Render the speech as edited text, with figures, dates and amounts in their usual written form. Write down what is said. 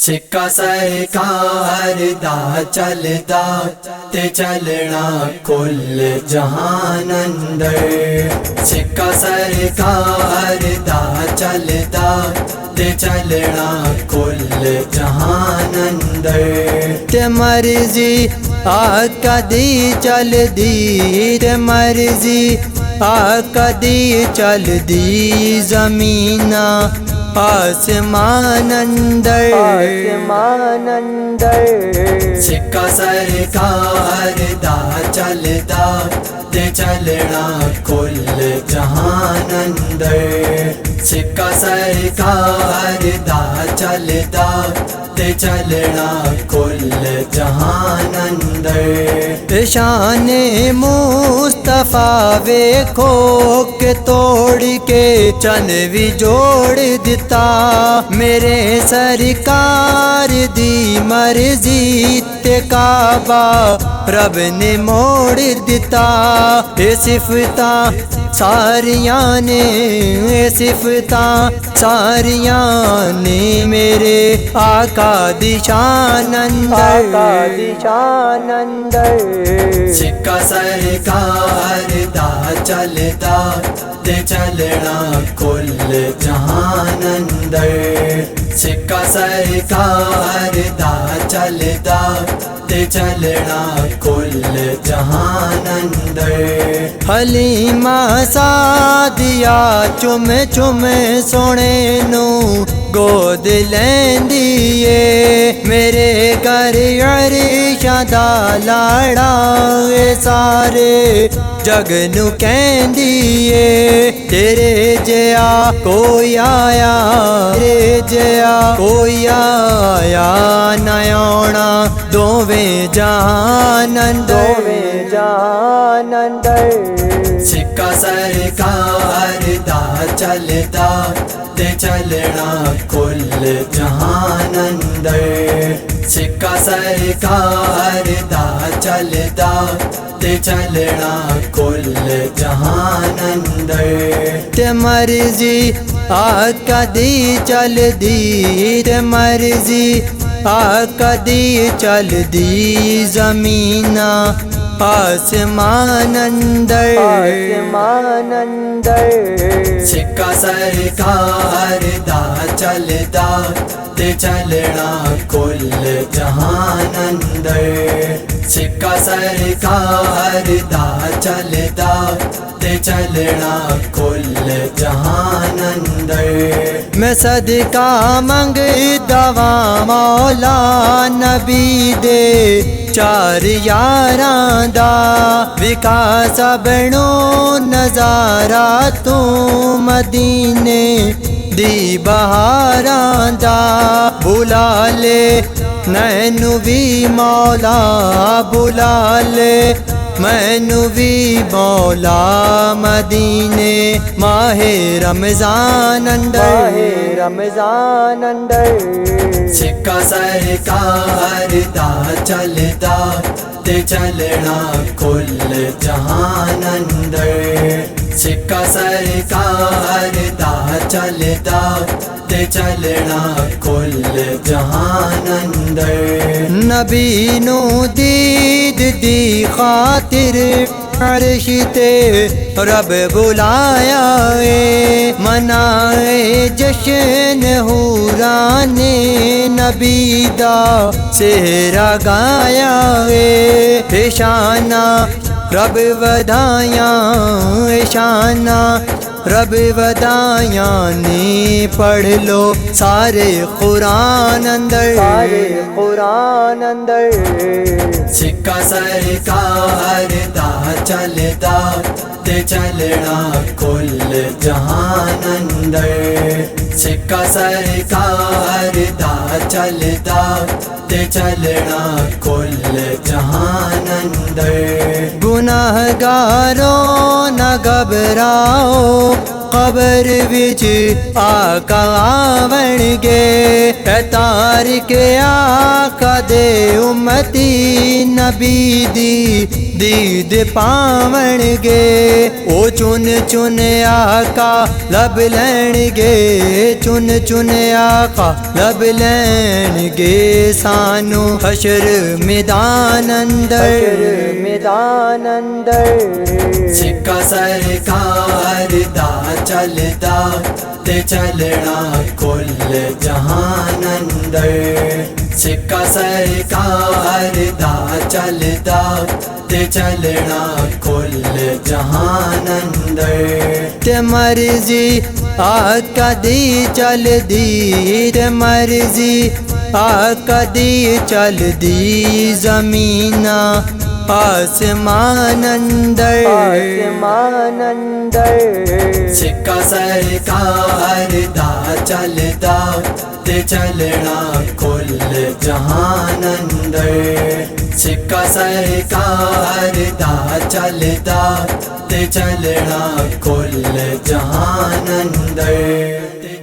ਸਿੱਕਾ ਸਰਕਾਰ ਦਾ ਚੱਲਦਾ ਤੇ ਚੱਲਣਾ ਕੁੱਲ ਜਹਾਨ ਅੰਦਰ। ਸਿੱਕਾ ਸਰਕਾਰ ਦਾ ਚੱਲਦਾ ਤੇ ਚੱਲਣਾ ਕੁੱਲ ਜਹਾਨ ਅੰਦਰ। ਤੇ ਮਰਜ਼ੀ ਆਕਾ ਦੀ ਚੱਲਦੀ, ਤੇ ਮਰਜ਼ੀ ਆਕਾ ਦੀ ਚੱਲਦੀ ਜ਼ਮੀਨਾਂ آسمان اندر، آسمان اندر۔ سکہ سرکار دا چلدا تے چلنا کل جہان اندر۔ سکہ سرکار دا چلدا تے چلنا کل جہان اندر۔ شان مصطفیٰ ویکھو کہ توڑ کے چنوی جوڑ دیتا، میرے سرکار دی مرضی تے کعبہ رب نے موڑ دیتا۔ اے صفتاں ساریاں نے، اے صفتاں ساریاں نے میرے آقا دی شان اندر، آقا دی شان اندر۔ سکہ سرکار دا چلدا تے چلنا کل جہان اندر۔ سکہ سرکار دا چلدا تے چلنا کل جہان اندر۔ حلیمہ سعدیہ چم چم سونے نو گود لیندی اے، میرے گھر عرشاں دا لاڑا اے سارے جگ نو کہندی اے۔ تیرے جیا کوئی آیا، تیرے جیا کوئی آیا نہ آنا دوویں جہان اندر، دوویں جہان اندر۔ سکہ سرکار دا چلدا تے چلنا کل جہان اندر۔ سکہ سرکار دا چلدا تے چلنا کل جہان اندر۔ تے مرضی آقا دی چلدی، تے مرضی آقا دی چلدی زمیناں آسمان اندر، آسمان اندر۔ سکہ سرکار دا چلدا تے چلنا کل جہان اندر۔ سکہ سرکار دا چلدا تے چلنا کل جہان اندر۔ میں صدقہ منگدا واں مولا نبی دے چار یاراں دا، وکاس بنو نظارہ تو مدینے دی بہاراں دا۔ بلا لے مینوں وی مولا، بلا لے مینوں وی مولا مدینے ماہ رمضان اندر، ماہ رمضان اندر۔ سکہ سرکار دا چلدا تے چلنا کل جہان اندر۔ سکہ سرکار دا چلدا تے چلنا کل جہان اندر۔ نبی نو دید دی خاطر عرش تے رب بلایا اے، منائے جشن حوران نبی دا سہرا گایا اے۔ شانہ رب ودائیاں، شانہ رب ودائیاں نے پڑھ لو سارے قرآن اندر، سارے قرآن اندر۔ سکہ سرکار دا چلدا تے چلنا کل جہان اندر۔ سکہ سرکار دا چلدا تے چلنا کل جہان اندر۔ گناہگاروں نہ گھبراؤ، قبر وچ آقا آون گے تار کے آقا دے امتی نبی دی دید پاون گے او چن چن آقا لب لین گے چن چن آقا لب لین گے سانو حشر میدان اندر سکا سرکار دا چلدا تے چلنا کل جہان اندر سکا سرکار دا چلدا تے چلنا کل جہان اندر تے مرضی آقا دی چل دی تے مرضی آقا دی چل دی زمین آسمان اندر سکا سرکار دا چلدا تے چلنا کل جہان اندر سکا سرکار دا چلدا تے چلنا کل جہان اندر